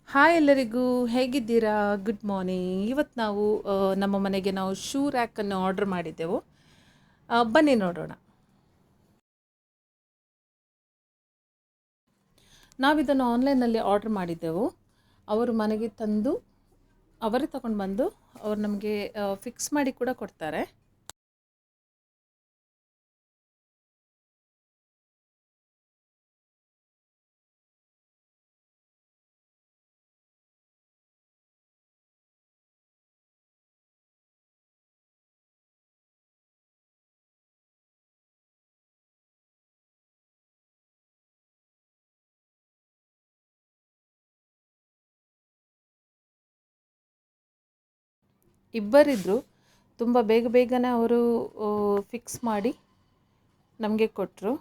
Hi ಎಲ್ಲರಿಗೂ ಹೇಗಿದ್ದೀರಾ? Good morning. ಇವತ್ತು ನಾವು ನಮ್ಮ ಮನೆಗೆ ನಾವು ಶೂ ರ್ಯಾಕನ್ನು ಆರ್ಡರ್ ಮಾಡಿದ್ದೆವು. ಬನ್ನಿ ನೋಡೋಣ. ನಾವಿದನ್ನು ಆನ್ಲೈನಲ್ಲಿ ಆರ್ಡರ್ ಮಾಡಿದ್ದೆವು. ಅವರು ಮನೆಗೆ ತಂದು ಅವರೇ ತಗೊಂಡು ಬಂದು ಅವರು ನಮಗೆ ಫಿಕ್ಸ್ ಮಾಡಿ ಕೂಡ ಕೊಡ್ತಾರೆ. ಇಬ್ಬರಿದ್ದರು. ತುಂಬ ಬೇಗ ಬೇಗನೆ ಅವರು ಫಿಕ್ಸ್ ಮಾಡಿ ನಮಗೆ ಕೊಟ್ಟರು.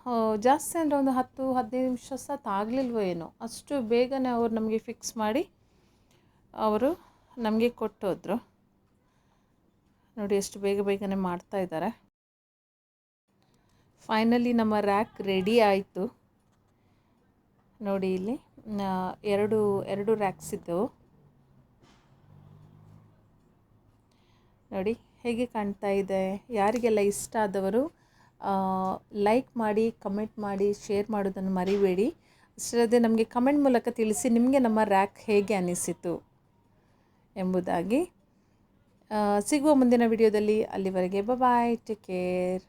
ಜಾಸ್ತಿ ಅಂದರೆ ಒಂದು 10-15 ನಿಮಿಷ ಸಹ ಆಗಲಿಲ್ವೋ ಏನೋ, ಅಷ್ಟು ಬೇಗನೆ ಅವರು ನಮಗೆ ಫಿಕ್ಸ್ ಮಾಡಿ ಅವರು ನಮಗೆ ಕೊಟ್ಟೋದ್ರು. ನೋಡಿ ಎಷ್ಟು ಬೇಗ ಬೇಗನೆ ಮಾಡ್ತಾ ಇದ್ದಾರೆ. ಫೈನಲಿ ನಮ್ಮ ರ್ಯಾಕ್ ರೆಡಿ ಆಯಿತು. ನೋಡಿ ಇಲ್ಲಿ ಎರಡು ರ್ಯಾಕ್ಸ್ ಇದ್ದವು. ನೋಡಿ ಹೇಗೆ ಕಾಣ್ತಾ ಇದೆ. ಯಾರಿಗೆಲ್ಲ ಇಷ್ಟ ಆದವರು ಲೈಕ್ ಮಾಡಿ, ಕಮೆಂಟ್ ಮಾಡಿ, ಶೇರ್ ಮಾಡೋದನ್ನು ಮರಿಬೇಡಿ. ಅಷ್ಟೇ ನಮಗೆ ಕಮೆಂಟ್ ಮೂಲಕ ತಿಳಿಸಿ ನಿಮಗೆ ನಮ್ಮ ರ್ಯಾಕ್ ಹೇಗೆ ಅನಿಸಿತು ಎಂಬುದಾಗಿ. ಸಿಗುವ ಮುಂದಿನ ವಿಡಿಯೋದಲ್ಲಿ. ಅಲ್ಲಿವರೆಗೆ ಬಾಯ್, ಟೇಕ್ ಕೇರ್.